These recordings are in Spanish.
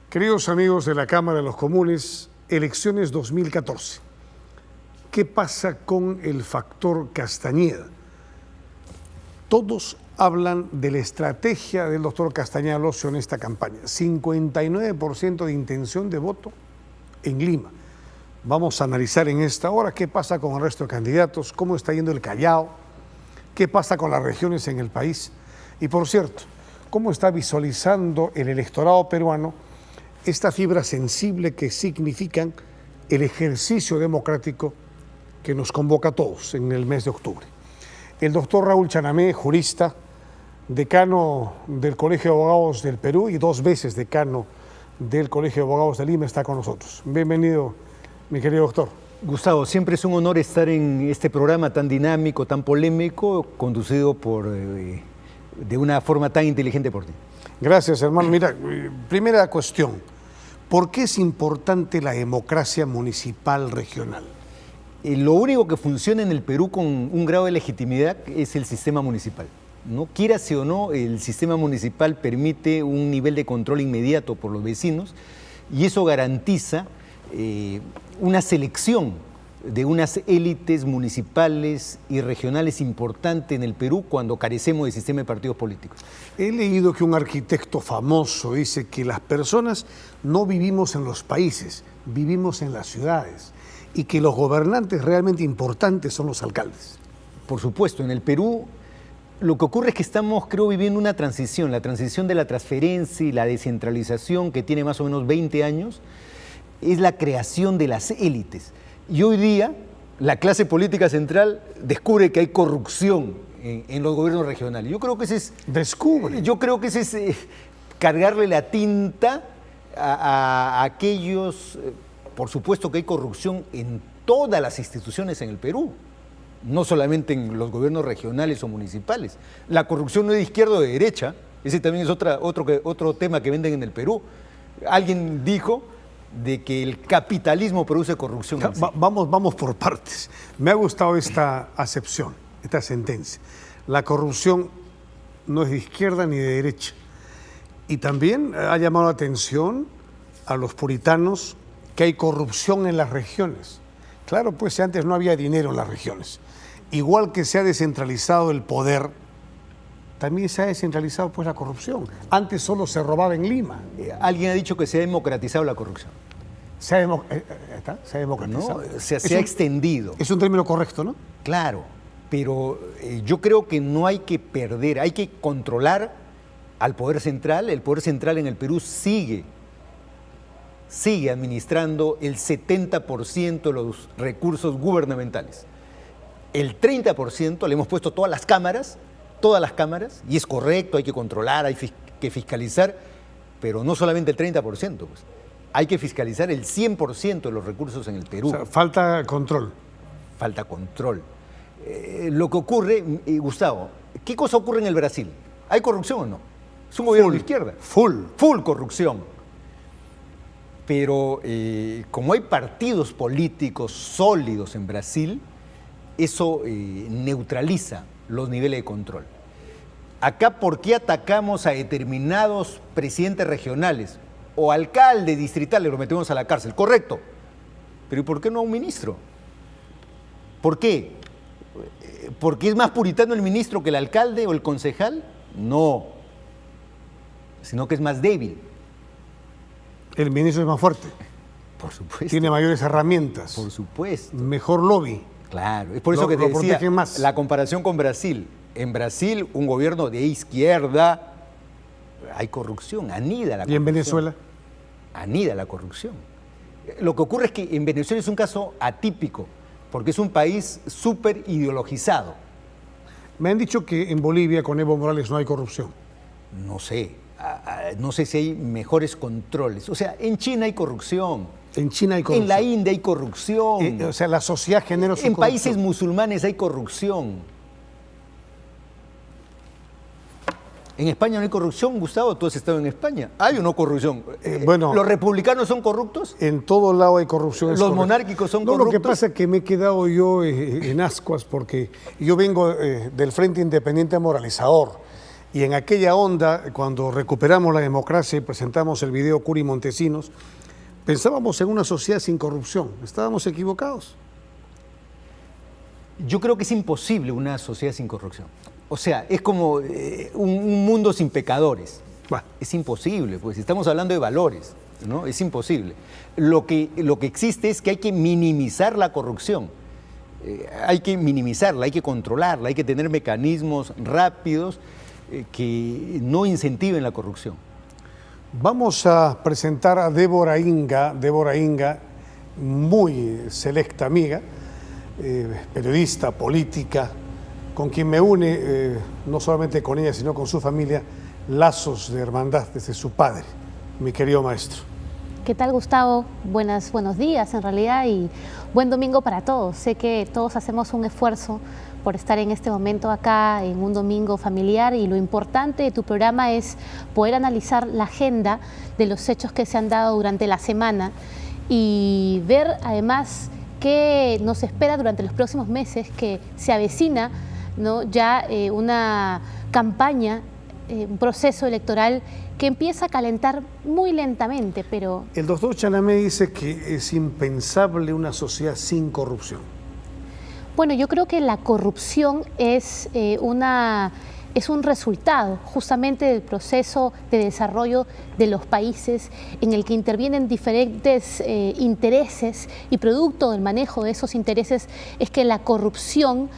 Queridos amigos de la Cámara de los Comunes, elecciones 2014. ¿Qué pasa con el factor Castañeda? Todos hablan de la estrategia del doctor Castañeda Locio en esta campaña. 59% de intención de voto en Lima. Vamos a analizar en esta hora qué pasa con el resto de candidatos, cómo está yendo el Callao, qué pasa con las regiones en el país. Y por cierto, cómo está visualizando el electorado peruano esta fibra sensible que significan el ejercicio democrático que nos convoca a todos en el mes de octubre. El doctor Raúl Chanamé, jurista, decano del Colegio de Abogados del Perú y 2 veces decano del Colegio de Abogados de Lima, está con nosotros. Bienvenido, mi querido doctor. Gustavo, siempre es un honor estar en este programa tan dinámico, tan polémico, conducido de una forma tan inteligente por ti. Gracias, hermano. Mira, primera cuestión, ¿por qué es importante la democracia municipal regional? Lo único que funciona en el Perú con un grado de legitimidad es el sistema municipal. No quírase o no, el sistema municipal permite un nivel de control inmediato por los vecinos y eso garantiza una selección de unas élites municipales y regionales importantes en el Perú cuando carecemos de sistema de partidos políticos. He leído que un arquitecto famoso dice que las personas no vivimos en los países, vivimos en las ciudades y que los gobernantes realmente importantes son los alcaldes. Por supuesto, en el Perú lo que ocurre es que estamos, creo, viviendo una transición, la transición de la transferencia y la descentralización que tiene más o menos 20 años, es la creación de las élites. Y hoy día la clase política central descubre que hay corrupción en los gobiernos regionales. Yo creo que ese es... Descubre. Yo creo que ese es cargarle la tinta a aquellos... Por supuesto que hay corrupción en todas las instituciones en el Perú, no solamente en los gobiernos regionales o municipales. La corrupción no es de izquierda o de derecha, ese también es otro tema que venden en el Perú. Alguien dijo de que el capitalismo produce corrupción. Vamos por partes. Me ha gustado esta acepción, esta sentencia. La corrupción no es de izquierda ni de derecha. Y también ha llamado la atención a los puritanos que hay corrupción en las regiones. Claro, pues antes no había dinero en las regiones. Igual que se ha descentralizado el poder, también se ha descentralizado pues la corrupción. Antes solo se robaba en Lima. Alguien ha dicho que se ha democratizado la corrupción. Se ha democratizado. No, se ha extendido. Es un término correcto, ¿no? Claro, pero yo creo que no hay que perder, hay que controlar al poder central. El poder central en el Perú sigue administrando el 70% de los recursos gubernamentales. El 30% le hemos puesto todas las cámaras, y es correcto, hay que controlar, hay que fiscalizar, pero no solamente el 30%, pues. Hay que fiscalizar el 100% de los recursos en el Perú. O sea, falta control. Falta control. Lo que ocurre, Gustavo, ¿qué cosa ocurre en el Brasil? ¿Hay corrupción o no? Es un gobierno de izquierda. Full corrupción. Pero como hay partidos políticos sólidos en Brasil, eso neutraliza los niveles de control. Acá, ¿por qué atacamos a determinados presidentes regionales o alcaldes distritales, los metemos a la cárcel? Correcto. Pero ¿y por qué no a un ministro? ¿Por qué? ¿Porque es más puritano el ministro que el alcalde o el concejal? No. Sino que es más débil. El ministro es más fuerte. Por supuesto. Tiene mayores herramientas. Por supuesto. Mejor lobby. Claro. Es por eso que te decía la comparación con Brasil. En Brasil, un gobierno de izquierda, hay corrupción, anida la corrupción. ¿Y en Venezuela? Anida la corrupción. Lo que ocurre es que en Venezuela es un caso atípico, porque es un país súper ideologizado. Me han dicho que en Bolivia con Evo Morales no hay corrupción. No sé. No sé si hay mejores controles. O sea, en China hay corrupción. En China hay corrupción. En la India hay corrupción. O sea, la sociedad genera su corrupción. En corrupción. países musulmanes hay corrupción. En España no hay corrupción, Gustavo. Tú has estado en España. ¿Hay o no corrupción? Bueno, ¿los republicanos son corruptos? En todo lado hay corrupción. ¿Los monárquicos son corruptos? Lo que pasa es que me he quedado yo en ascuas porque yo vengo del Frente Independiente Moralizador. Y en aquella onda, cuando recuperamos la democracia y presentamos el video Curi Montesinos, pensábamos en una sociedad sin corrupción. ¿Estábamos equivocados? Yo creo que es imposible una sociedad sin corrupción. O sea, es como un mundo sin pecadores. Bueno. Es imposible, pues estamos hablando de valores, ¿no? Es imposible. Lo que existe es que hay que minimizar la corrupción. Hay que minimizarla, hay que controlarla, hay que tener mecanismos rápidos que no incentiven la corrupción. Vamos a presentar a Débora Inga, muy selecta amiga, periodista, política, con quien me une, no solamente con ella, sino con su familia, lazos de hermandad desde su padre, mi querido maestro. ¿Qué tal, Gustavo? Buenos días en realidad y buen domingo para todos. Sé que todos hacemos un esfuerzo por estar en este momento acá en un domingo familiar y lo importante de tu programa es poder analizar la agenda de los hechos que se han dado durante la semana y ver además qué nos espera durante los próximos meses, que se avecina, ¿no?, ya una campaña, un proceso electoral que empieza a calentar muy lentamente, pero... El doctor Chanamé dice que es impensable una sociedad sin corrupción. Bueno, yo creo que la corrupción es un resultado justamente del proceso de desarrollo de los países en el que intervienen diferentes intereses y producto del manejo de esos intereses es que la corrupción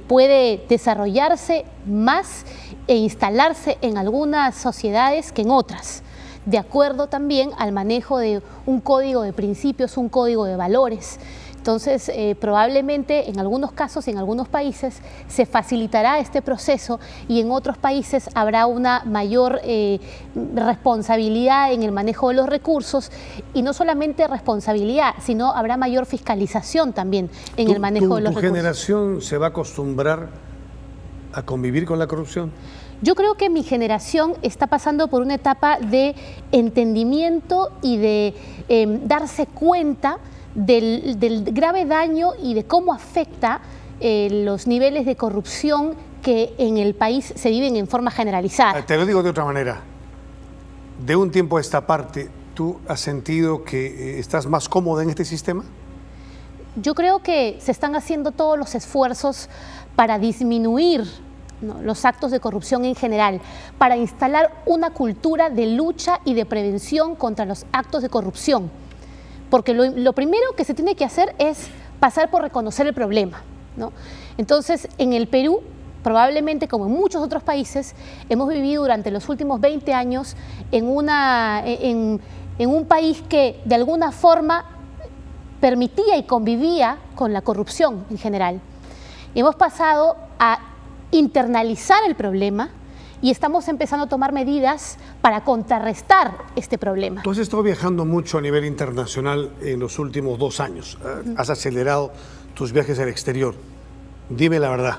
puede desarrollarse más e instalarse en algunas sociedades que en otras, de acuerdo también al manejo de un código de principios, un código de valores. Entonces, probablemente en algunos casos y en algunos países se facilitará este proceso y en otros países habrá una mayor responsabilidad en el manejo de los recursos y no solamente responsabilidad, sino habrá mayor fiscalización también en el manejo de los recursos. ¿Tu generación se va a acostumbrar a convivir con la corrupción? Yo creo que mi generación está pasando por una etapa de entendimiento y de darse cuenta del grave daño y de cómo afecta los niveles de corrupción que en el país se viven en forma generalizada. Te lo digo de otra manera. De un tiempo a esta parte, ¿tú has sentido que estás más cómoda en este sistema? Yo creo que se están haciendo todos los esfuerzos para disminuir, ¿no?, los actos de corrupción en general, para instalar una cultura de lucha y de prevención contra los actos de corrupción. Porque lo primero que se tiene que hacer es pasar por reconocer el problema, ¿no? Entonces, en el Perú, probablemente como en muchos otros países, hemos vivido durante los últimos 20 años en un país que de alguna forma permitía y convivía con la corrupción en general. Hemos pasado a internalizar el problema y estamos empezando a tomar medidas para contrarrestar este problema. Tú has estado viajando mucho a nivel internacional en los últimos 2 años. Has acelerado tus viajes al exterior. Dime la verdad.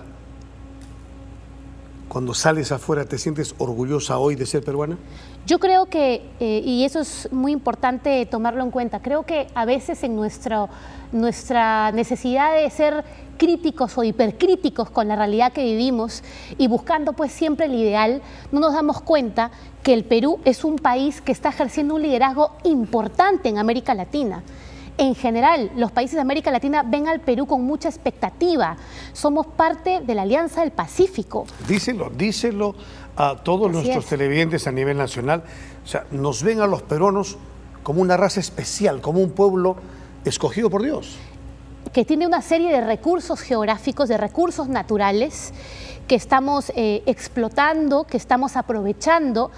Cuando sales afuera, ¿te sientes orgullosa hoy de ser peruana? Yo creo que, y eso es muy importante tomarlo en cuenta, creo que a veces en nuestra necesidad de ser críticos o hipercríticos con la realidad que vivimos y buscando pues siempre el ideal, no nos damos cuenta que el Perú es un país que está ejerciendo un liderazgo importante en América Latina. En general, los países de América Latina ven al Perú con mucha expectativa. Somos parte de la Alianza del Pacífico. Díselo a todos nuestros televidentes a nivel nacional. O sea, nos ven a los peruanos como una raza especial, como un pueblo escogido por Dios. Que tiene una serie de recursos geográficos, de recursos naturales que estamos explotando, que estamos aprovechando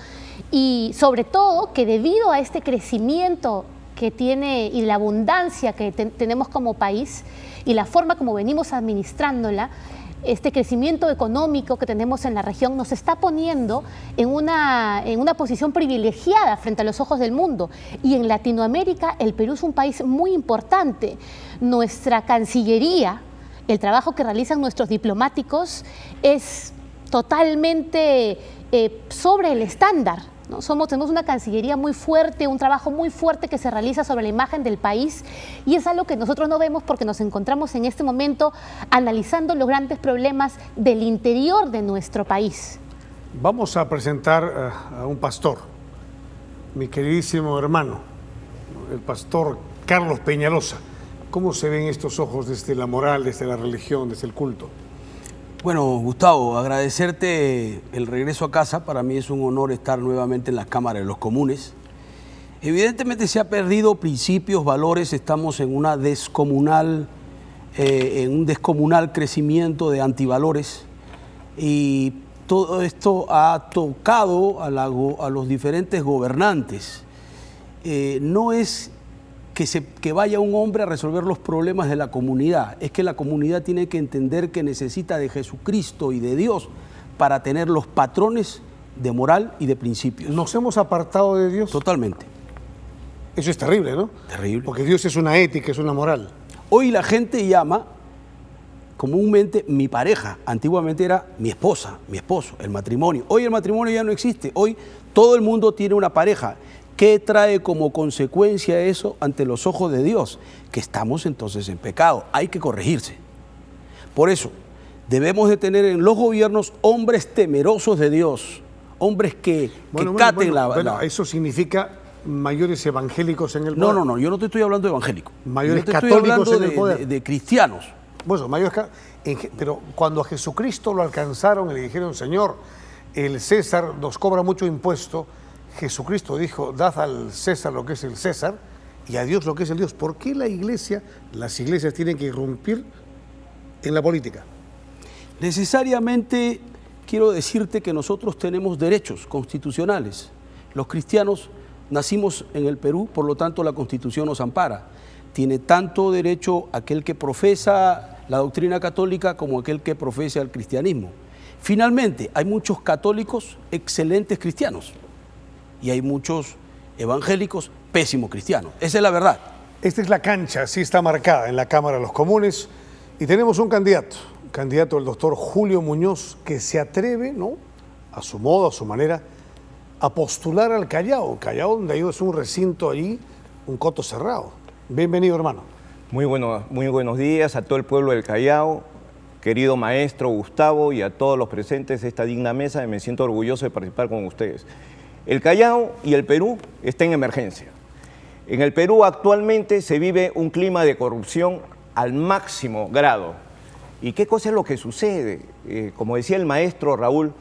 y sobre todo que debido a este crecimiento que tiene y la abundancia que tenemos como país y la forma como venimos administrándola, este crecimiento económico que tenemos en la región nos está poniendo en una posición privilegiada frente a los ojos del mundo. Y en Latinoamérica el Perú es un país muy importante. Nuestra Cancillería, el trabajo que realizan nuestros diplomáticos es totalmente sobre el estándar, ¿no? Tenemos una Cancillería muy fuerte, un trabajo muy fuerte que se realiza sobre la imagen del país y es algo que nosotros no vemos porque nos encontramos en este momento analizando los grandes problemas del interior de nuestro país. Vamos a presentar a un pastor, mi queridísimo hermano, el pastor Carlos Peñalosa. ¿Cómo se ven estos ojos desde la moral, desde la religión, desde el culto? Bueno, Gustavo, agradecerte el regreso a casa. Para mí es un honor estar nuevamente en las cámaras de los comunes. Evidentemente se ha perdido principios, valores, estamos en una en un descomunal crecimiento de antivalores y todo esto ha tocado a los diferentes gobernantes. No es que vaya un hombre a resolver los problemas de la comunidad, es que la comunidad tiene que entender que necesita de Jesucristo y de Dios para tener los patrones de moral y de principios. ¿Nos hemos apartado de Dios? Totalmente. Eso es terrible, ¿no? Terrible. Porque Dios es una ética, es una moral. Hoy la gente llama comúnmente mi pareja. Antiguamente era mi esposa, mi esposo, el matrimonio. Hoy el matrimonio ya no existe. Hoy todo el mundo tiene una pareja. ¿Qué trae como consecuencia eso ante los ojos de Dios? Que estamos entonces en pecado. Hay que corregirse. Por eso debemos de tener en los gobiernos hombres temerosos de Dios. Hombres que caten la... Eso significa mayores evangélicos en el poder. No, yo no te estoy hablando de evangélicos. Mayores yo te católicos estoy hablando en el poder. de cristianos. Bueno, pero cuando a Jesucristo lo alcanzaron y le dijeron, Señor, el César nos cobra mucho impuesto, Jesucristo dijo, dad al César lo que es el César y a Dios lo que es el Dios. ¿Por qué las iglesias tienen que irrumpir en la política? Necesariamente quiero decirte que nosotros tenemos derechos constitucionales. Los cristianos nacimos en el Perú, por lo tanto la Constitución nos ampara. Tiene tanto derecho aquel que profesa la doctrina católica como aquel que profesa el cristianismo. Finalmente, hay muchos católicos excelentes cristianos y hay muchos evangélicos pésimos cristianos. Esa es la verdad. Esta es la cancha, así está marcada en la Cámara de los Comunes y tenemos un candidato el doctor Julio Muñoz, que se atreve, ¿no?, a su modo, a su manera, a postular al Callao. Callao, donde hay un recinto allí, un coto cerrado. Bienvenido, hermano. Muy buenos días a todo el pueblo del Callao, querido maestro Gustavo y a todos los presentes de esta digna mesa. Me siento orgulloso de participar con ustedes. El Callao y el Perú están en emergencia. En el Perú actualmente se vive un clima de corrupción al máximo grado. ¿Y qué cosa es lo que sucede? Como decía el maestro Raúl,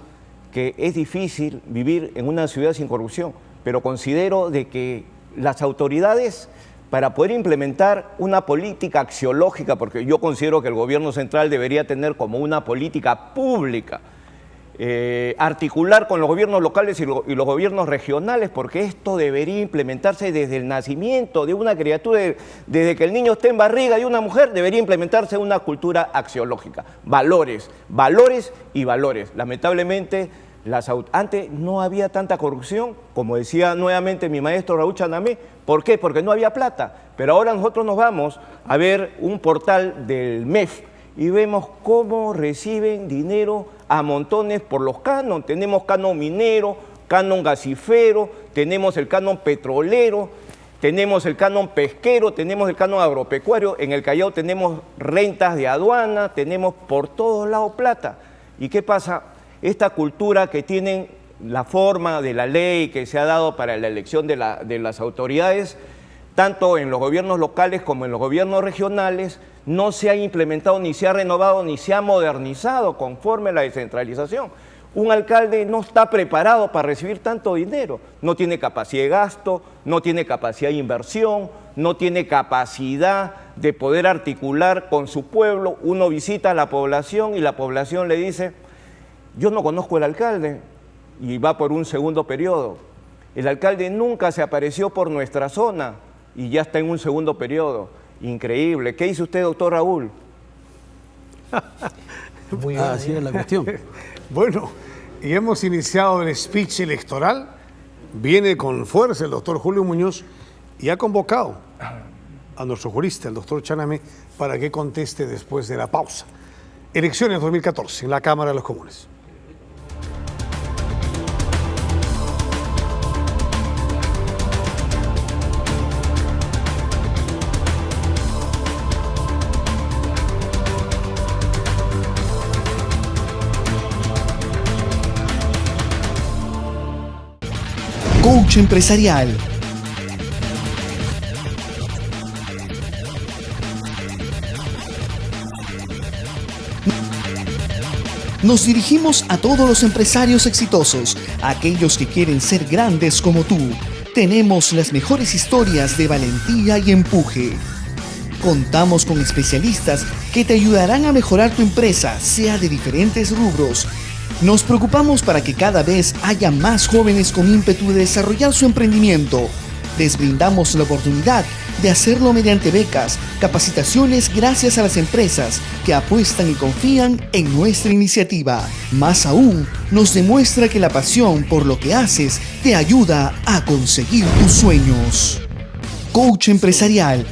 que es difícil vivir en una ciudad sin corrupción, pero considero de que las autoridades, para poder implementar una política axiológica, porque yo considero que el gobierno central debería tener como una política pública, articular con los gobiernos locales y los gobiernos regionales, porque esto debería implementarse desde el nacimiento de una criatura, desde que el niño esté en barriga de una mujer, debería implementarse una cultura axiológica, valores y valores. Lamentablemente, antes no había tanta corrupción, como decía nuevamente mi maestro Raúl Chanamé. ¿Por qué? Porque no había plata. Pero ahora nosotros nos vamos a ver un portal del MEF y vemos cómo reciben dinero a montones por los canon. Tenemos canon minero, canon gasífero, tenemos el canon petrolero, tenemos el canon pesquero, tenemos el canon agropecuario. En el Callao tenemos rentas de aduana, tenemos por todos lados plata. ¿Y qué pasa? Esta cultura que tienen la forma de la ley que se ha dado para la elección de las autoridades, tanto en los gobiernos locales como en los gobiernos regionales, no se ha implementado, ni se ha renovado, ni se ha modernizado conforme a la descentralización. Un alcalde no está preparado para recibir tanto dinero, no tiene capacidad de gasto, no tiene capacidad de inversión, no tiene capacidad de poder articular con su pueblo. Uno visita a la población y la población le dice: yo no conozco al alcalde, y va por un segundo periodo. El alcalde nunca se apareció por nuestra zona y ya está en un segundo periodo. Increíble. ¿Qué dice usted, doctor Raúl? Así es la cuestión. Bueno, y hemos iniciado el speech electoral. Viene con fuerza el doctor Julio Muñoz y ha convocado a nuestro jurista, el doctor Chanamé, para que conteste después de la pausa. Elecciones 2014 en la Cámara de los Comunes. Coach Empresarial. Nos dirigimos a todos los empresarios exitosos, a aquellos que quieren ser grandes como tú. Tenemos las mejores historias de valentía y empuje. Contamos con especialistas que te ayudarán a mejorar tu empresa, sea de diferentes rubros. Nos preocupamos para que cada vez haya más jóvenes con ímpetu de desarrollar su emprendimiento. Les brindamos la oportunidad de hacerlo mediante becas, capacitaciones gracias a las empresas que apuestan y confían en nuestra iniciativa. Más aún, nos demuestra que la pasión por lo que haces te ayuda a conseguir tus sueños. Coach Empresarial,